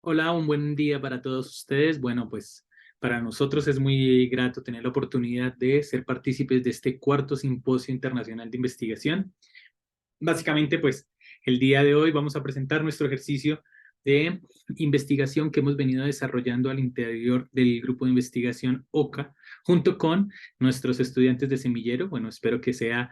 Hola, un buen día para todos ustedes. Bueno, pues para nosotros es muy grato tener la oportunidad de ser partícipes de este cuarto simposio internacional de investigación. Básicamente, pues el día de hoy vamos a presentar nuestro ejercicio de investigación que hemos venido desarrollando al interior del grupo de investigación OCA, junto con nuestros estudiantes de semillero. Bueno, espero que sea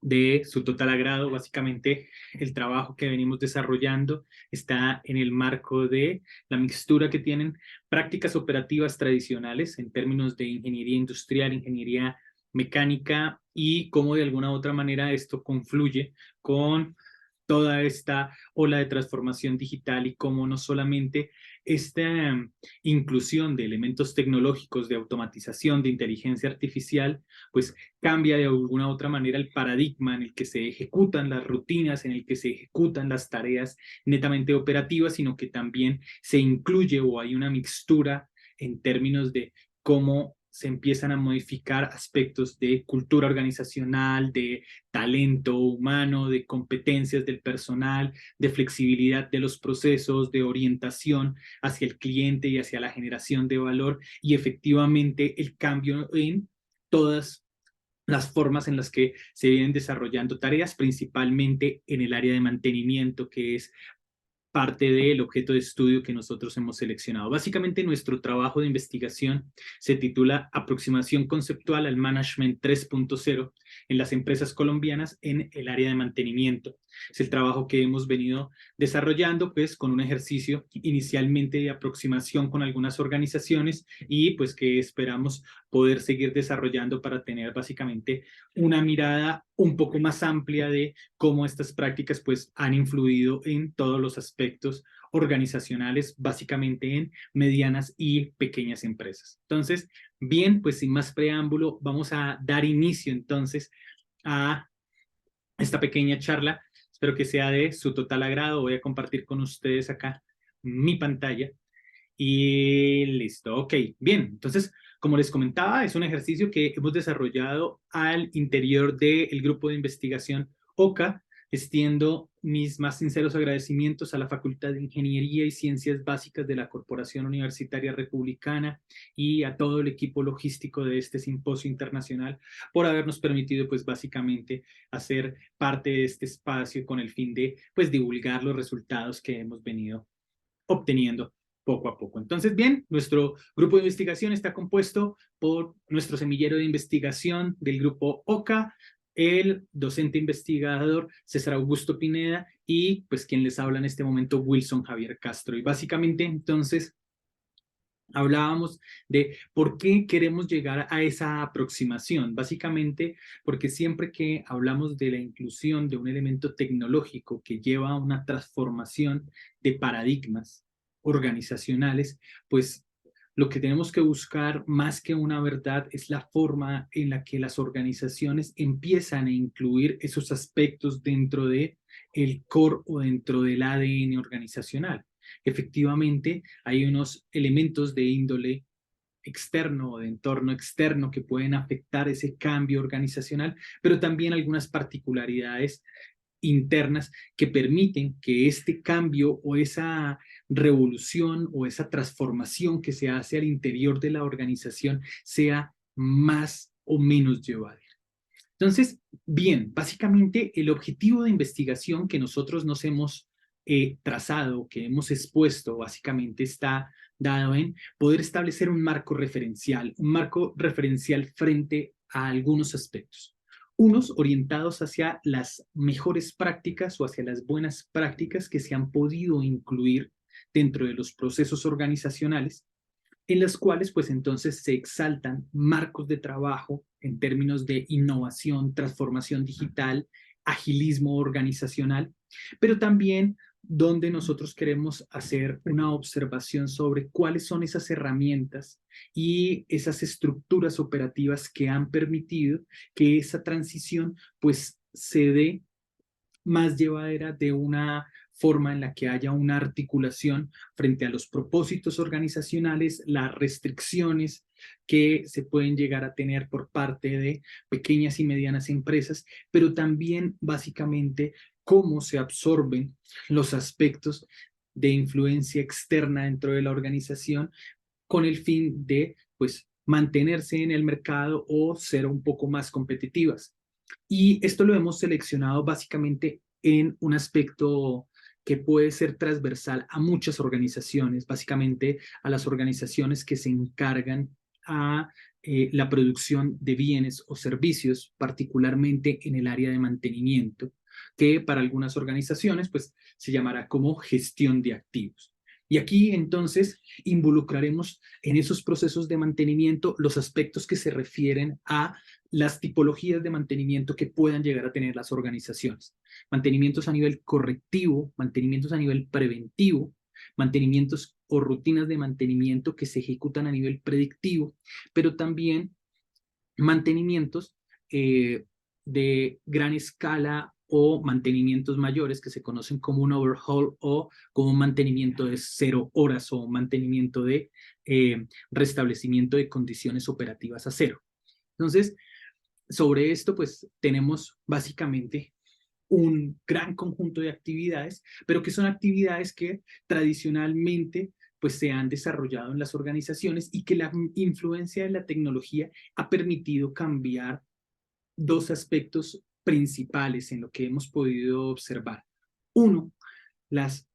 de su total agrado. Básicamente, el trabajo que venimos desarrollando está en el marco de la mixtura que tienen prácticas operativas tradicionales en términos de ingeniería industrial, ingeniería mecánica y cómo de alguna u otra manera esto confluye con toda esta ola de transformación digital y cómo no solamente esta inclusión de elementos tecnológicos de automatización, de inteligencia artificial, pues cambia de alguna u otra manera el paradigma en el que se ejecutan las rutinas, en el que se ejecutan las tareas netamente operativas, sino que también se incluye o hay una mixtura en términos de cómo se empiezan a modificar aspectos de cultura organizacional, de talento humano, de competencias del personal, de flexibilidad de los procesos, de orientación hacia el cliente y hacia la generación de valor y efectivamente el cambio en todas las formas en las que se vienen desarrollando tareas, principalmente en el área de mantenimiento, que es parte del objeto de estudio que nosotros hemos seleccionado. Básicamente, nuestro trabajo de investigación se titula Aproximación conceptual al Management 3.0 en las empresas colombianas en el área de mantenimiento. Es el trabajo que hemos venido desarrollando, pues, con un ejercicio inicialmente de aproximación con algunas organizaciones y, pues, que esperamos poder seguir desarrollando para tener básicamente una mirada un poco más amplia de cómo estas prácticas pues han influido en todos los aspectos organizacionales, básicamente en medianas y pequeñas empresas. Entonces, bien, pues sin más preámbulo, vamos a dar inicio entonces a esta pequeña charla. Espero que sea de su total agrado. Voy a compartir con ustedes acá mi pantalla. Y listo, ok, bien. Entonces, como les comentaba, es un ejercicio que hemos desarrollado al interior del grupo de investigación OCA. Extiendo mis más sinceros agradecimientos a la Facultad de Ingeniería y Ciencias Básicas de la Corporación Universitaria Republicana y a todo el equipo logístico de este simposio internacional por habernos permitido, pues básicamente, hacer parte de este espacio con el fin de, pues, divulgar los resultados que hemos venido obteniendo poco a poco. Entonces, bien, nuestro grupo de investigación está compuesto por nuestro semillero de investigación del grupo OCA, el docente investigador César Augusto Pineda y pues quien les habla en este momento Wilson Javier Castro. Y básicamente entonces hablábamos de por qué queremos llegar a esa aproximación. Básicamente porque siempre que hablamos de la inclusión de un elemento tecnológico que lleva a una transformación de paradigmas organizacionales, pues lo que tenemos que buscar más que una verdad es la forma en la que las organizaciones empiezan a incluir esos aspectos dentro de el core o dentro del ADN organizacional. Efectivamente, hay unos elementos de índole externo o de entorno externo que pueden afectar ese cambio organizacional, pero también algunas particularidades internas que permiten que este cambio o esa revolución o esa transformación que se hace al interior de la organización sea más o menos llevadera. Entonces, bien, básicamente el objetivo de investigación que nosotros nos hemos trazado, que hemos expuesto, básicamente está dado en poder establecer un marco referencial frente a algunos aspectos. Unos orientados hacia las mejores prácticas o hacia las buenas prácticas que se han podido incluir dentro de los procesos organizacionales en las cuales pues entonces se exaltan marcos de trabajo en términos de innovación, transformación digital, agilismo organizacional, pero también donde nosotros queremos hacer una observación sobre cuáles son esas herramientas y esas estructuras operativas que han permitido que esa transición pues se dé más llevadera de una forma en la que haya una articulación frente a los propósitos organizacionales, las restricciones que se pueden llegar a tener por parte de pequeñas y medianas empresas, pero también básicamente cómo se absorben los aspectos de influencia externa dentro de la organización con el fin de, pues, mantenerse en el mercado o ser un poco más competitivas. Y esto lo hemos seleccionado básicamente en un aspecto que puede ser transversal a muchas organizaciones, básicamente a las organizaciones que se encargan a la producción de bienes o servicios, particularmente en el área de mantenimiento, que para algunas organizaciones pues se llamará como gestión de activos. Y aquí entonces involucraremos en esos procesos de mantenimiento los aspectos que se refieren a las tipologías de mantenimiento que puedan llegar a tener las organizaciones. Mantenimientos a nivel correctivo, mantenimientos a nivel preventivo, mantenimientos o rutinas de mantenimiento que se ejecutan a nivel predictivo, pero también mantenimientos de gran escala o mantenimientos mayores que se conocen como un overhaul o como un mantenimiento de 0 horas o un mantenimiento de restablecimiento de condiciones operativas a cero. Entonces, sobre esto, pues tenemos básicamente un gran conjunto de actividades, pero que son actividades que tradicionalmente pues se han desarrollado en las organizaciones y que la influencia de la tecnología ha permitido cambiar dos aspectos principales en lo que hemos podido observar. Uno, las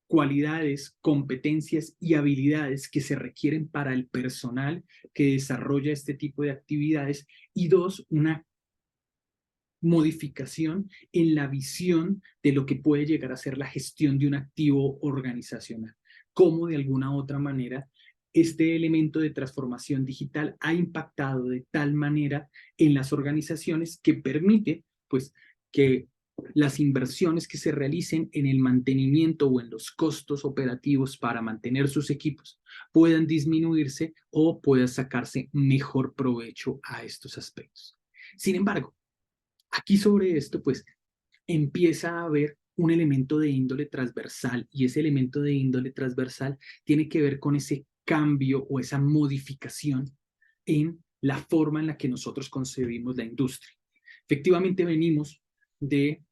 cualidades, competencias y habilidades que se requieren para el personal que desarrolla este tipo de actividades. Y dos, una modificación en la visión de lo que puede llegar a ser la gestión de un activo organizacional. Cómo de alguna u otra manera este elemento de transformación digital ha impactado de tal manera en las organizaciones que permite pues que las inversiones que se realicen en el mantenimiento o en los costos operativos para mantener sus equipos puedan disminuirse o pueda sacarse mejor provecho a estos aspectos. Sin embargo, aquí sobre esto, pues empieza a haber un elemento de índole transversal y ese elemento de índole transversal tiene que ver con ese cambio o esa modificación en la forma en la que nosotros concebimos la industria. Efectivamente, venimos de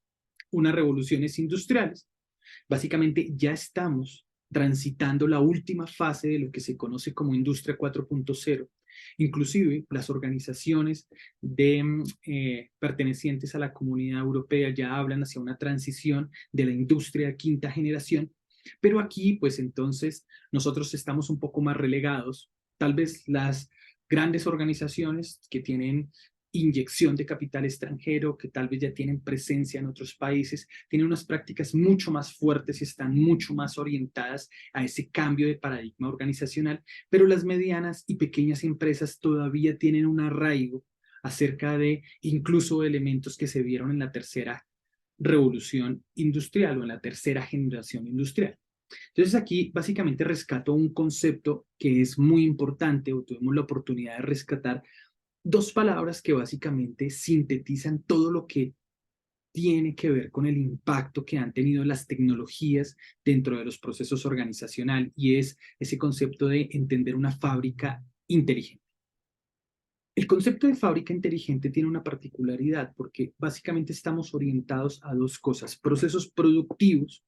unas revoluciones industriales. Básicamente ya estamos transitando la última fase de lo que se conoce como Industria 4.0. Inclusive las organizaciones pertenecientes a la Comunidad Europea ya hablan hacia una transición de la industria de quinta generación, pero aquí pues entonces nosotros estamos un poco más relegados. Tal vez las grandes organizaciones que tienen inyección de capital extranjero, que tal vez ya tienen presencia en otros países, tienen unas prácticas mucho más fuertes y están mucho más orientadas a ese cambio de paradigma organizacional, pero las medianas y pequeñas empresas todavía tienen un arraigo acerca de incluso elementos que se vieron en la tercera revolución industrial o en la tercera generación industrial. Entonces aquí básicamente rescato un concepto que es muy importante o tuvimos la oportunidad de rescatar dos palabras que básicamente sintetizan todo lo que tiene que ver con el impacto que han tenido las tecnologías dentro de los procesos organizacionales y es ese concepto de entender una fábrica inteligente. El concepto de fábrica inteligente tiene una particularidad porque básicamente estamos orientados a dos cosas, procesos productivos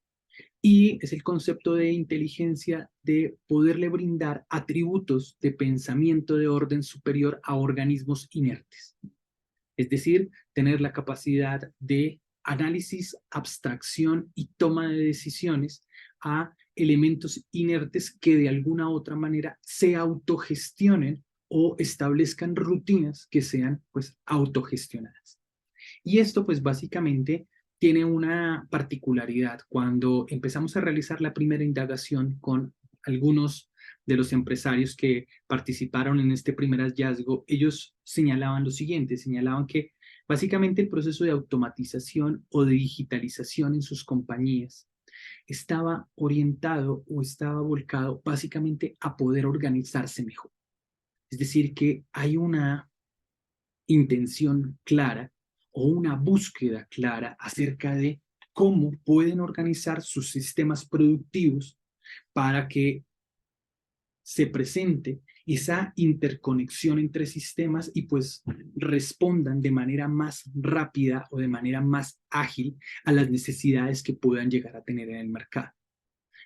y es el concepto de inteligencia de poderle brindar atributos de pensamiento de orden superior a organismos inertes. Es decir, tener la capacidad de análisis, abstracción y toma de decisiones a elementos inertes que de alguna u otra manera se autogestionen o establezcan rutinas que sean pues autogestionadas. Y esto pues básicamente tiene una particularidad. Cuando empezamos a realizar la primera indagación con algunos de los empresarios que participaron en este primer hallazgo, ellos señalaban lo siguiente, señalaban que básicamente el proceso de automatización o de digitalización en sus compañías estaba orientado o estaba volcado básicamente a poder organizarse mejor. Es decir, que hay una intención clara o una búsqueda clara acerca de cómo pueden organizar sus sistemas productivos para que se presente esa interconexión entre sistemas y pues respondan de manera más rápida o de manera más ágil a las necesidades que puedan llegar a tener en el mercado.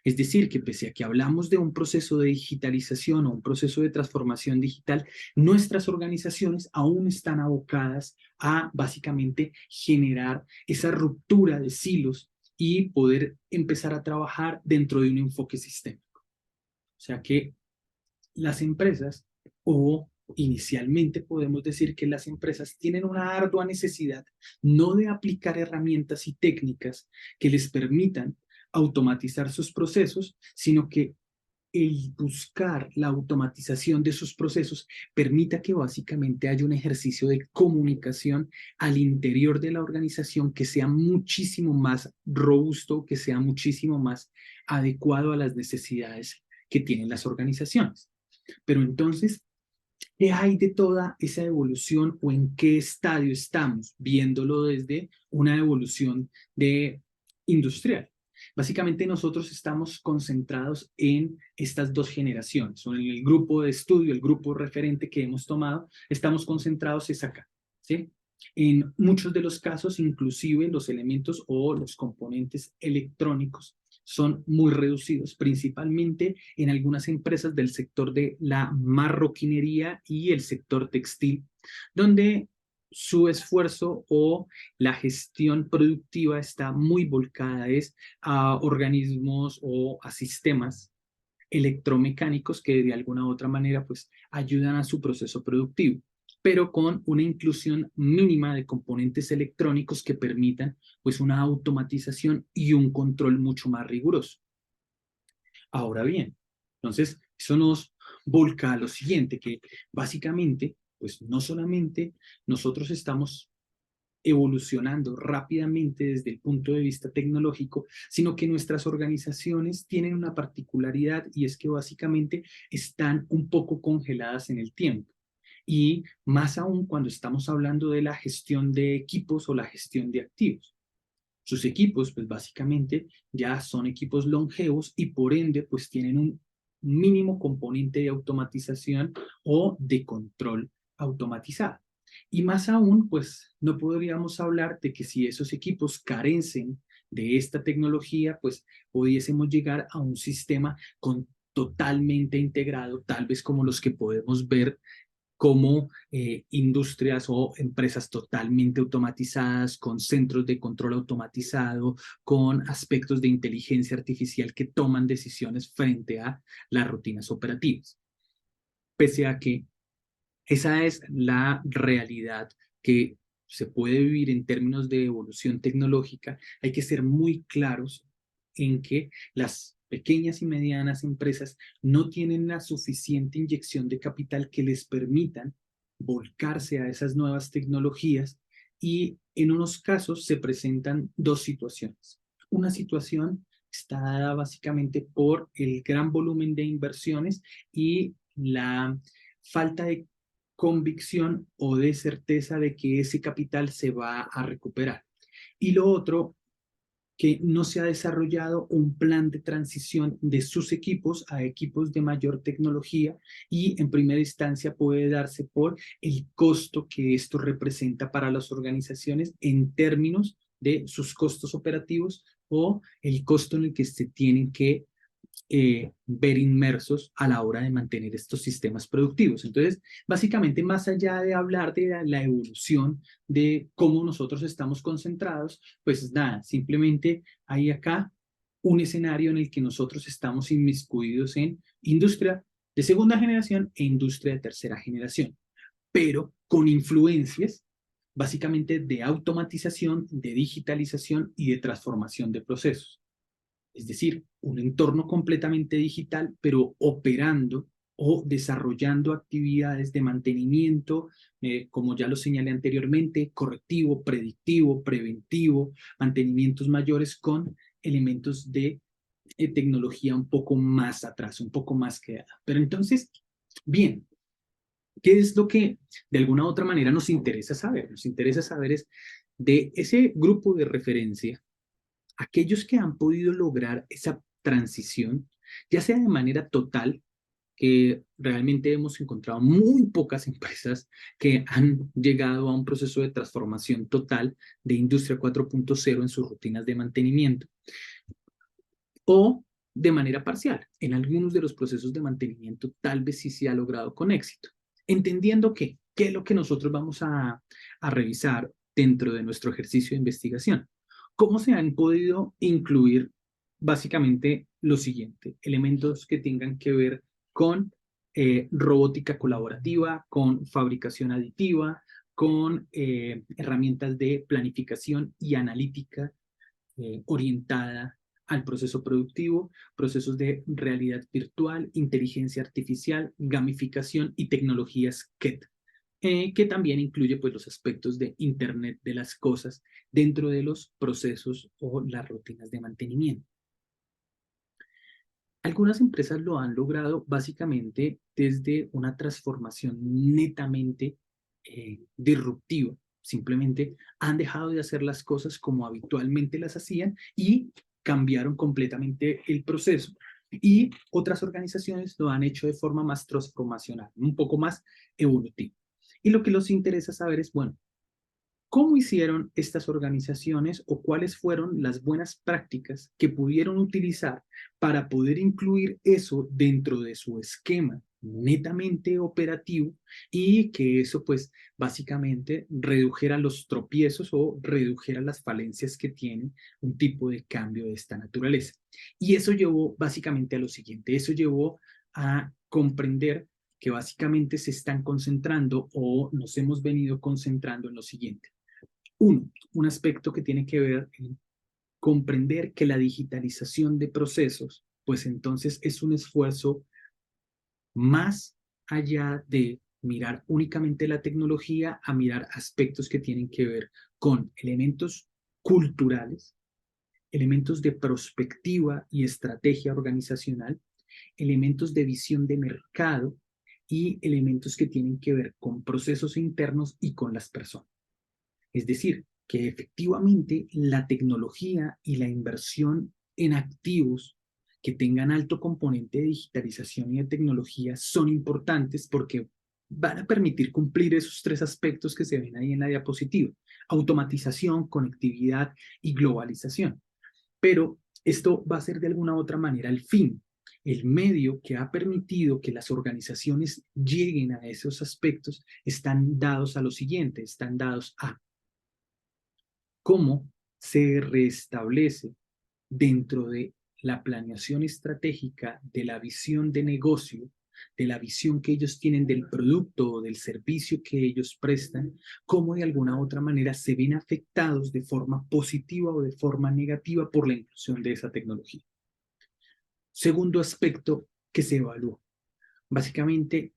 Es decir, que pese a que hablamos de un proceso de digitalización o un proceso de transformación digital, nuestras organizaciones aún están abocadas a básicamente generar esa ruptura de silos y poder empezar a trabajar dentro de un enfoque sistémico. O sea que las empresas, o inicialmente podemos decir que las empresas tienen una ardua necesidad no de aplicar herramientas y técnicas que les permitan automatizar sus procesos, sino que el buscar la automatización de sus procesos permita que básicamente haya un ejercicio de comunicación al interior de la organización que sea muchísimo más robusto, que sea muchísimo más adecuado a las necesidades que tienen las organizaciones. Pero entonces, ¿qué hay de toda esa evolución o en qué estadio estamos viéndolo desde una evolución de industrial? Básicamente nosotros estamos concentrados en estas dos generaciones, o en el grupo de estudio, el grupo referente que hemos tomado, estamos concentrados es acá, ¿sí? En muchos de los casos, inclusive los elementos o los componentes electrónicos son muy reducidos, principalmente en algunas empresas del sector de la marroquinería y el sector textil, donde su esfuerzo o la gestión productiva está muy volcada es a organismos o a sistemas electromecánicos que de alguna u otra manera pues ayudan a su proceso productivo, pero con una inclusión mínima de componentes electrónicos que permitan pues una automatización y un control mucho más riguroso. Ahora bien, entonces eso nos volca a lo siguiente, que básicamente pues no solamente nosotros estamos evolucionando rápidamente desde el punto de vista tecnológico, sino que nuestras organizaciones tienen una particularidad y es que básicamente están un poco congeladas en el tiempo. Y más aún cuando estamos hablando de la gestión de equipos o la gestión de activos. Sus equipos, pues básicamente ya son equipos longevos y por ende, pues tienen un mínimo componente de automatización o de control automatizado. Y más aún, pues no podríamos hablar de que si esos equipos carecen de esta tecnología, pues pudiésemos llegar a un sistema con totalmente integrado, tal vez como los que podemos ver como industrias o empresas totalmente automatizadas, con centros de control automatizado, con aspectos de inteligencia artificial que toman decisiones frente a las rutinas operativas. Pese a que esa es la realidad que se puede vivir en términos de evolución tecnológica, hay que ser muy claros en que las pequeñas y medianas empresas no tienen la suficiente inyección de capital que les permitan volcarse a esas nuevas tecnologías y en unos casos se presentan dos situaciones. Una situación está dada básicamente por el gran volumen de inversiones y la falta de convicción o de certeza de que ese capital se va a recuperar. Y lo otro, que no se ha desarrollado un plan de transición de sus equipos a equipos de mayor tecnología y en primera instancia puede darse por el costo que esto representa para las organizaciones en términos de sus costos operativos o el costo en el que se tienen que ver inmersos a la hora de mantener estos sistemas productivos. Entonces, básicamente, más allá de hablar de la evolución de cómo nosotros estamos concentrados, pues nada, simplemente hay acá un escenario en el que nosotros estamos inmiscuidos en industria de segunda generación e industria de tercera generación, pero con influencias básicamente de automatización, de digitalización y de transformación de procesos. Es decir, un entorno completamente digital, pero operando o desarrollando actividades de mantenimiento, como ya lo señalé anteriormente, correctivo, predictivo, preventivo, mantenimientos mayores con elementos de tecnología un poco más atrás, un poco más quedada. Pero entonces, bien, ¿qué es lo que de alguna u otra manera nos interesa saber? Nos interesa saber es de ese grupo de referencia aquellos que han podido lograr esa transición, ya sea de manera total, que realmente hemos encontrado muy pocas empresas que han llegado a un proceso de transformación total de Industria 4.0 en sus rutinas de mantenimiento, o de manera parcial. En algunos de los procesos de mantenimiento tal vez sí se ha logrado con éxito. Entendiendo que, ¿qué es lo que nosotros vamos a revisar dentro de nuestro ejercicio de investigación? ¿Cómo se han podido incluir básicamente lo siguiente? Elementos que tengan que ver con robótica colaborativa, con fabricación aditiva, con herramientas de planificación y analítica orientada al proceso productivo, procesos de realidad virtual, inteligencia artificial, gamificación y tecnologías KET, que también incluye pues, los aspectos de Internet de las cosas dentro de los procesos o las rutinas de mantenimiento. Algunas empresas lo han logrado básicamente desde una transformación netamente disruptiva. Simplemente han dejado de hacer las cosas como habitualmente las hacían y cambiaron completamente el proceso. Y otras organizaciones lo han hecho de forma más transformacional, un poco más evolutiva. Y lo que nos interesa saber es, bueno, ¿cómo hicieron estas organizaciones o cuáles fueron las buenas prácticas que pudieron utilizar para poder incluir eso dentro de su esquema netamente operativo y que eso pues básicamente redujera los tropiezos o redujera las falencias que tiene un tipo de cambio de esta naturaleza? Y eso llevó básicamente a lo siguiente, eso llevó a comprender que básicamente se están concentrando o nos hemos venido concentrando en lo siguiente. Uno, un aspecto que tiene que ver en comprender que la digitalización de procesos, pues entonces es un esfuerzo más allá de mirar únicamente la tecnología a mirar aspectos que tienen que ver con elementos culturales, elementos de prospectiva y estrategia organizacional, elementos de visión de mercado y elementos que tienen que ver con procesos internos y con las personas. Es decir, que efectivamente la tecnología y la inversión en activos que tengan alto componente de digitalización y de tecnología son importantes porque van a permitir cumplir esos tres aspectos que se ven ahí en la diapositiva: automatización, conectividad y globalización. Pero esto va a ser de alguna u otra manera el fin, el medio que ha permitido que las organizaciones lleguen a esos aspectos están dados a lo siguiente, están dados a cómo se restablece dentro de la planeación estratégica de la visión de negocio, de la visión que ellos tienen del producto o del servicio que ellos prestan, cómo de alguna u otra manera se ven afectados de forma positiva o de forma negativa por la inclusión de esa tecnología. Segundo aspecto que se evalúa, básicamente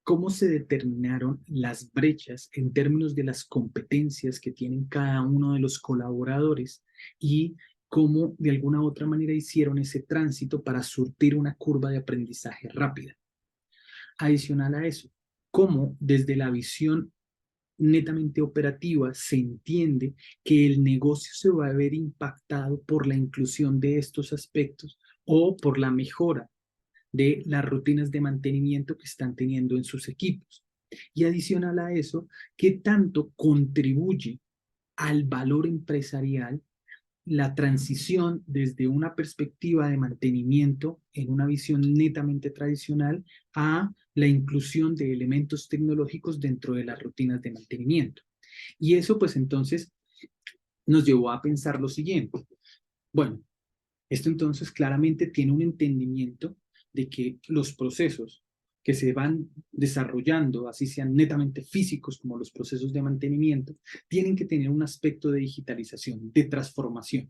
cómo se determinaron las brechas en términos de las competencias que tienen cada uno de los colaboradores y cómo de alguna u otra manera hicieron ese tránsito para surtir una curva de aprendizaje rápida. Adicional a eso, cómo desde la visión netamente operativa se entiende que el negocio se va a ver impactado por la inclusión de estos aspectos o por la mejora de las rutinas de mantenimiento que están teniendo en sus equipos. Y adicional a eso, ¿qué tanto contribuye al valor empresarial la transición desde una perspectiva de mantenimiento en una visión netamente tradicional a la inclusión de elementos tecnológicos dentro de las rutinas de mantenimiento? Y eso pues entonces nos llevó a pensar lo siguiente. Bueno, esto entonces claramente tiene un entendimiento de que los procesos que se van desarrollando, así sean netamente físicos como los procesos de mantenimiento, tienen que tener un aspecto de digitalización, de transformación,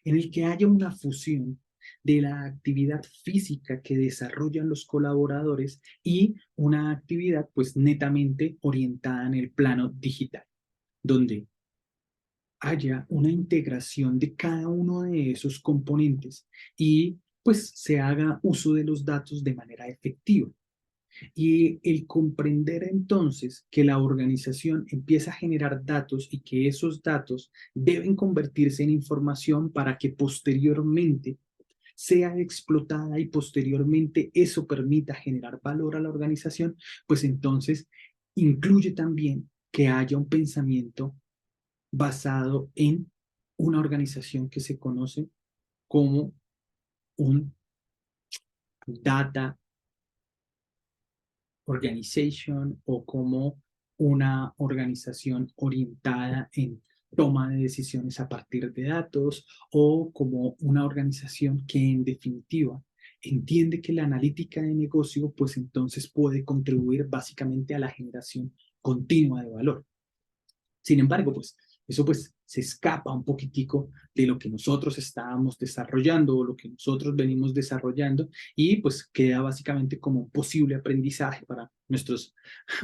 en el que haya una fusión de la actividad física que desarrollan los colaboradores y una actividad pues netamente orientada en el plano digital, donde haya una integración de cada uno de esos componentes y pues se haga uso de los datos de manera efectiva. Y el comprender entonces que la organización empieza a generar datos y que esos datos deben convertirse en información para que posteriormente sea explotada y posteriormente eso permita generar valor a la organización, pues entonces incluye también que haya un pensamiento basado en una organización que se conoce como un data organization o como una organización orientada en toma de decisiones a partir de datos o como una organización que en definitiva entiende que la analítica de negocio pues entonces puede contribuir básicamente a la generación continua de valor. Sin embargo, pues eso pues se escapa un poquitico de lo que nosotros estábamos desarrollando o lo que nosotros venimos desarrollando y pues queda básicamente como un posible aprendizaje para nuestros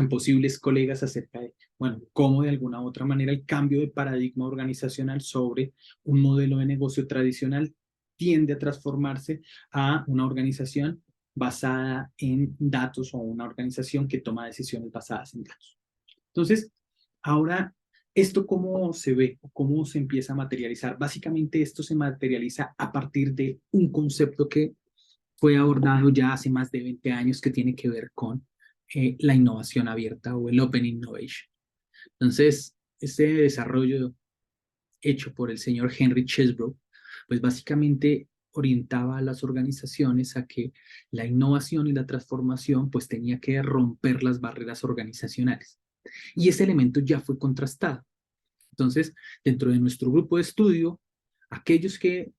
posibles colegas acerca de, bueno, cómo de alguna u otra manera el cambio de paradigma organizacional sobre un modelo de negocio tradicional tiende a transformarse a una organización basada en datos o una organización que toma decisiones basadas en datos. Entonces, ahora, ¿esto cómo se ve? ¿Cómo se empieza a materializar? Básicamente esto se materializa a partir de un concepto que fue abordado ya hace más de 20 años que tiene que ver con la innovación abierta o el Open Innovation. Entonces, este desarrollo hecho por el señor Henry Chesbrough, pues básicamente orientaba a las organizaciones a que la innovación y la transformación pues tenía que romper las barreras organizacionales. Y ese elemento ya fue contrastado. Entonces, dentro de nuestro grupo de estudio, aquellos que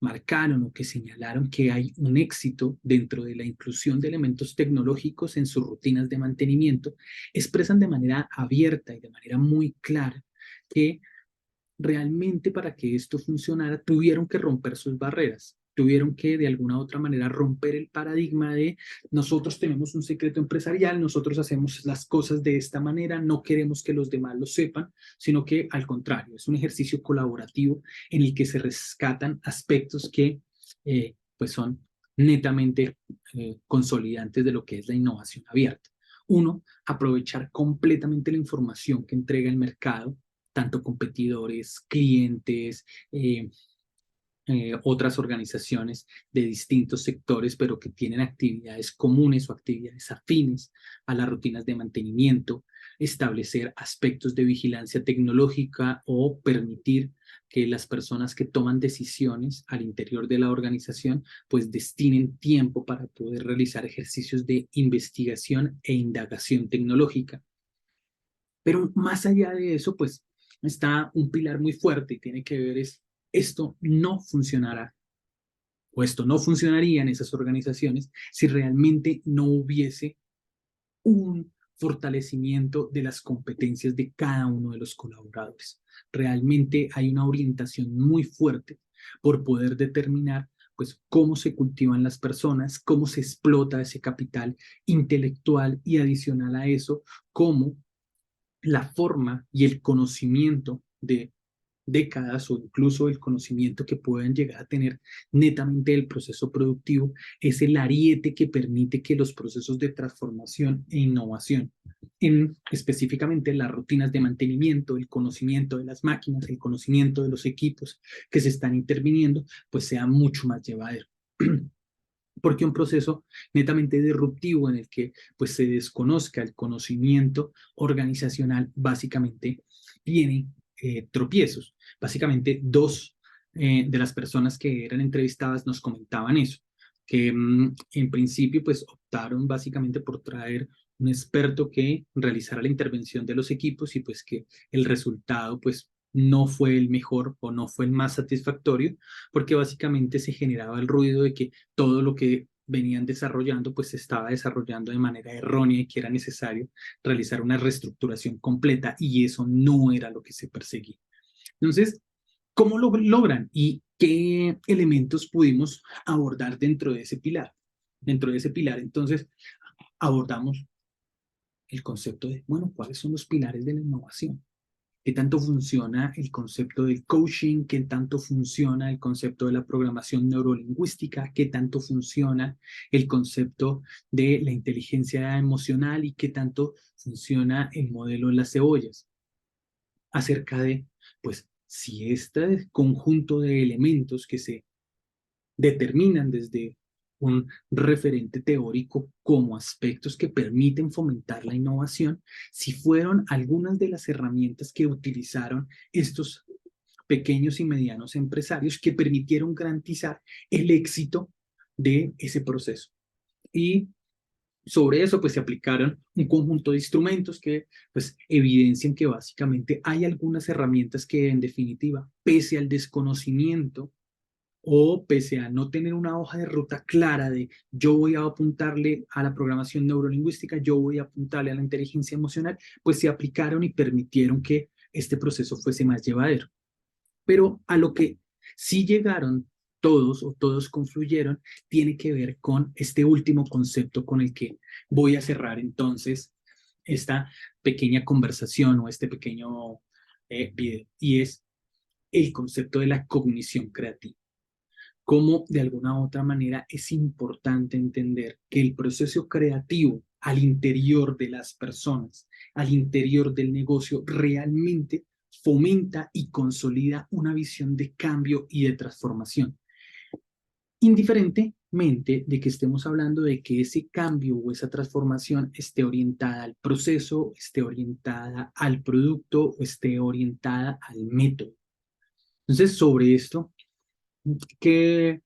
marcaron o que señalaron que hay un éxito dentro de la inclusión de elementos tecnológicos en sus rutinas de mantenimiento, expresan de manera abierta y de manera muy clara que realmente para que esto funcionara tuvieron que romper sus barreras, tuvieron que de alguna u otra manera romper el paradigma de nosotros tenemos un secreto empresarial, nosotros hacemos las cosas de esta manera, no queremos que los demás lo sepan, sino que al contrario, es un ejercicio colaborativo en el que se rescatan aspectos que pues son netamente consolidantes de lo que es la innovación abierta. Uno, aprovechar completamente la información que entrega el mercado, tanto competidores, clientes, otras organizaciones de distintos sectores, pero que tienen actividades comunes o actividades afines a las rutinas de mantenimiento, establecer aspectos de vigilancia tecnológica o permitir que las personas que toman decisiones al interior de la organización pues destinen tiempo para poder realizar ejercicios de investigación e indagación tecnológica. Pero más allá de eso, pues está un pilar muy fuerte y tiene que ver es, esto no funcionará o esto no funcionaría en esas organizaciones si realmente no hubiese un fortalecimiento de las competencias de cada uno de los colaboradores. Realmente hay una orientación muy fuerte por poder determinar pues cómo se cultivan las personas, cómo se explota ese capital intelectual y adicional a eso, cómo la forma y el conocimiento de décadas o incluso el conocimiento que puedan llegar a tener netamente del proceso productivo es el ariete que permite que los procesos de transformación e innovación, en específicamente las rutinas de mantenimiento, el conocimiento de las máquinas, el conocimiento de los equipos que se están interviniendo, pues sea mucho más llevadero. Porque un proceso netamente disruptivo en el que pues se desconozca el conocimiento organizacional básicamente tiene tropiezos. Básicamente dos de las personas que eran entrevistadas nos comentaban eso, que en principio pues optaron básicamente por traer un experto que realizara la intervención de los equipos y pues que el resultado pues no fue el mejor o no fue el más satisfactorio porque básicamente se generaba el ruido de que todo lo que venían desarrollando, pues se estaba desarrollando de manera errónea y que era necesario realizar una reestructuración completa y eso no era lo que se perseguía. Entonces, ¿cómo lo logran y qué elementos pudimos abordar dentro de ese pilar? Dentro de ese pilar, entonces, abordamos el concepto de, bueno, ¿cuáles son los pilares de la innovación? ¿Qué tanto funciona el concepto del coaching? ¿Qué tanto funciona el concepto de la programación neurolingüística? ¿Qué tanto funciona el concepto de la inteligencia emocional? ¿Y qué tanto funciona el modelo de las cebollas? Acerca de, pues, si este conjunto de elementos que se determinan desde un referente teórico como aspectos que permiten fomentar la innovación, si fueron algunas de las herramientas que utilizaron estos pequeños y medianos empresarios que permitieron garantizar el éxito de ese proceso. Y sobre eso, pues se aplicaron un conjunto de instrumentos que pues evidencian que básicamente hay algunas herramientas que en definitiva, pese al desconocimiento o pese a no tener una hoja de ruta clara de yo voy a apuntarle a la programación neurolingüística, yo voy a apuntarle a la inteligencia emocional, pues se aplicaron y permitieron que este proceso fuese más llevadero. Pero a lo que sí llegaron todos o todos confluyeron tiene que ver con este último concepto con el que voy a cerrar entonces esta pequeña conversación o este pequeño video, y es el concepto de la cognición creativa. Cómo de alguna u otra manera es importante entender que el proceso creativo al interior de las personas, al interior del negocio, realmente fomenta y consolida una visión de cambio y de transformación. Indiferentemente de que estemos hablando de que ese cambio o esa transformación esté orientada al proceso, esté orientada al producto o esté orientada al método. Entonces, sobre esto, ¿qué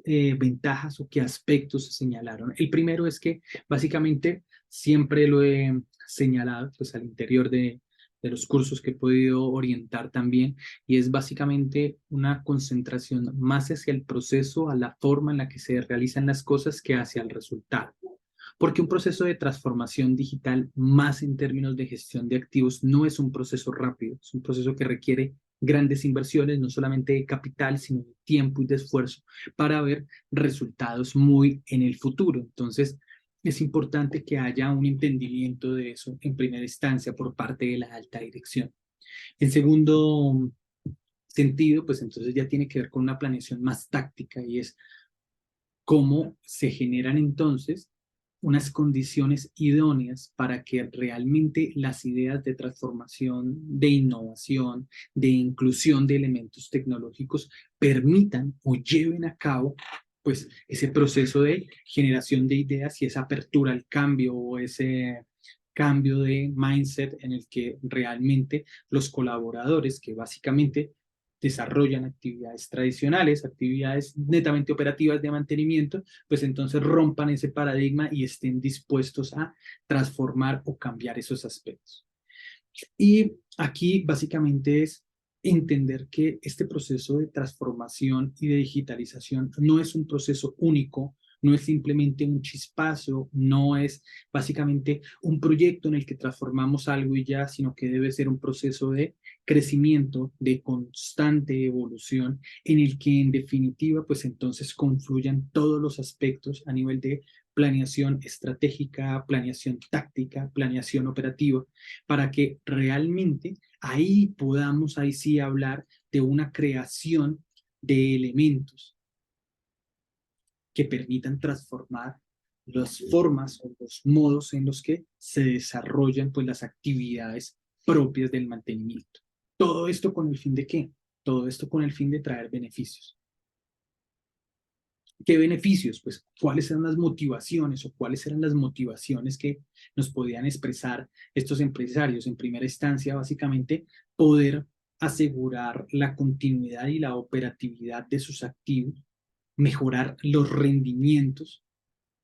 ventajas o qué aspectos se señalaron? El primero es que básicamente siempre lo he señalado pues al interior de los cursos que he podido orientar también, y es básicamente una concentración más hacia el proceso, a la forma en la que se realizan las cosas que hacia el resultado. Porque un proceso de transformación digital, más en términos de gestión de activos, no es un proceso rápido, es un proceso que requiere grandes inversiones, no solamente de capital, sino de tiempo y de esfuerzo para ver resultados muy en el futuro. Entonces, es importante que haya un entendimiento de eso en primera instancia por parte de la alta dirección. En segundo sentido, pues entonces ya tiene que ver con una planeación más táctica, y es cómo se generan entonces unas condiciones idóneas para que realmente las ideas de transformación, de innovación, de inclusión de elementos tecnológicos permitan o lleven a cabo pues ese proceso de generación de ideas y esa apertura al cambio o ese cambio de mindset en el que realmente los colaboradores que básicamente desarrollan actividades tradicionales, actividades netamente operativas de mantenimiento, pues entonces rompan ese paradigma y estén dispuestos a transformar o cambiar esos aspectos. Y aquí básicamente es entender que este proceso de transformación y de digitalización no es un proceso único, no es simplemente un chispazo, no es básicamente un proyecto en el que transformamos algo y ya, sino que debe ser un proceso de crecimiento, de constante evolución, en el que en definitiva, pues entonces confluyan todos los aspectos a nivel de planeación estratégica, planeación táctica, planeación operativa, para que realmente ahí podamos, ahí sí, hablar de una creación de elementos que permitan transformar las formas o los modos en los que se desarrollan pues las actividades propias del mantenimiento. Todo esto con el fin de ¿qué? Todo esto con el fin de traer beneficios. ¿Qué beneficios? Pues cuáles eran las motivaciones o cuáles eran las motivaciones que nos podían expresar estos empresarios. En primera instancia, básicamente, poder asegurar la continuidad y la operatividad de sus activos, mejorar los rendimientos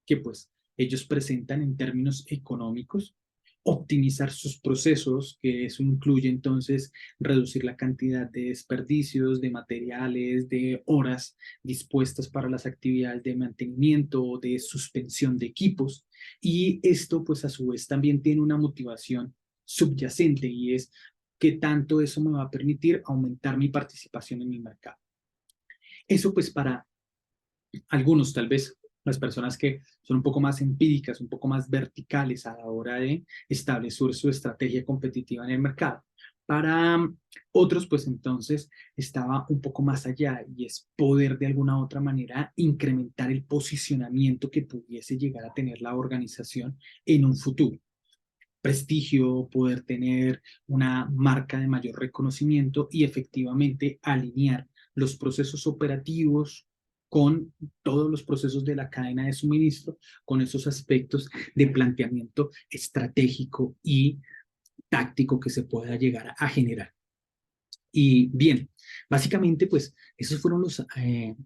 que pues ellos presentan en términos económicos, optimizar sus procesos, que eso incluye entonces reducir la cantidad de desperdicios, de materiales, de horas dispuestas para las actividades de mantenimiento o de suspensión de equipos. Y esto pues a su vez también tiene una motivación subyacente, y es que tanto eso me va a permitir aumentar mi participación en el mercado. Eso pues para algunos, tal vez las personas que son un poco más empíricas, un poco más verticales a la hora de establecer su estrategia competitiva en el mercado. Para otros, pues entonces estaba un poco más allá, y es poder de alguna u otra manera incrementar el posicionamiento que pudiese llegar a tener la organización en un futuro. Prestigio, poder tener una marca de mayor reconocimiento y efectivamente alinear los procesos operativos con todos los procesos de la cadena de suministro, con esos aspectos de planteamiento estratégico y táctico que se pueda llegar a generar. Y bien, básicamente, pues esos fueron los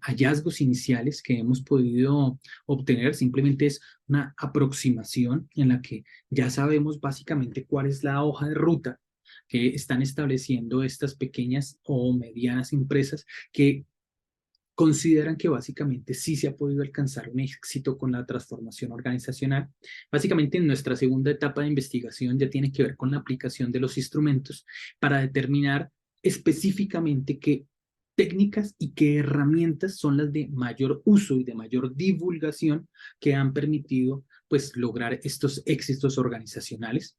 hallazgos iniciales que hemos podido obtener. Simplemente es una aproximación en la que ya sabemos básicamente cuál es la hoja de ruta que están estableciendo estas pequeñas o medianas empresas que consideran que básicamente sí se ha podido alcanzar un éxito con la transformación organizacional. Básicamente en nuestra segunda etapa de investigación ya tiene que ver con la aplicación de los instrumentos para determinar específicamente qué técnicas y qué herramientas son las de mayor uso y de mayor divulgación que han permitido pues lograr estos éxitos organizacionales.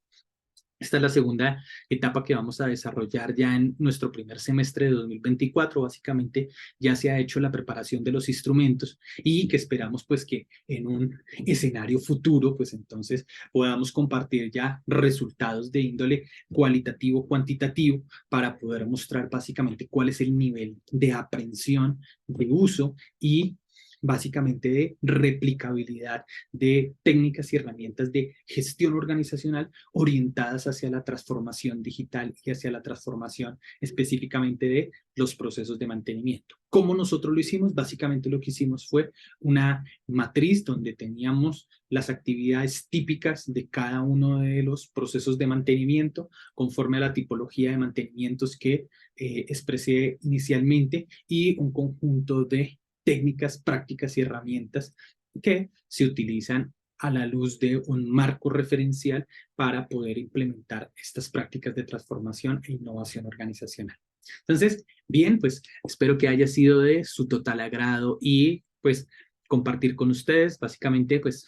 Esta es la segunda etapa que vamos a desarrollar ya en nuestro primer semestre de 2024. Básicamente ya se ha hecho la preparación de los instrumentos y que esperamos pues que en un escenario futuro pues entonces podamos compartir ya resultados de índole cualitativo, cuantitativo para poder mostrar básicamente cuál es el nivel de aprehensión, de uso y básicamente de replicabilidad de técnicas y herramientas de gestión organizacional orientadas hacia la transformación digital y hacia la transformación específicamente de los procesos de mantenimiento. ¿Cómo nosotros lo hicimos? Básicamente lo que hicimos fue una matriz donde teníamos las actividades típicas de cada uno de los procesos de mantenimiento conforme a la tipología de mantenimientos que expresé inicialmente y un conjunto de técnicas, prácticas y herramientas que se utilizan a la luz de un marco referencial para poder implementar estas prácticas de transformación e innovación organizacional. Entonces, bien, pues espero que haya sido de su total agrado y pues compartir con ustedes, básicamente, pues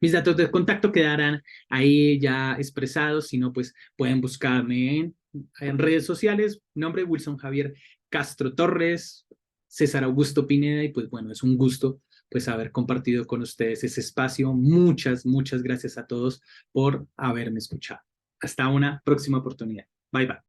mis datos de contacto quedarán ahí ya expresados, si no, pues pueden buscarme en redes sociales, nombre Wilson Javier Castro Torres, César Augusto Pineda, y pues bueno, es un gusto pues haber compartido con ustedes ese espacio. Muchas, muchas gracias a todos por haberme escuchado. Hasta una próxima oportunidad. Bye bye.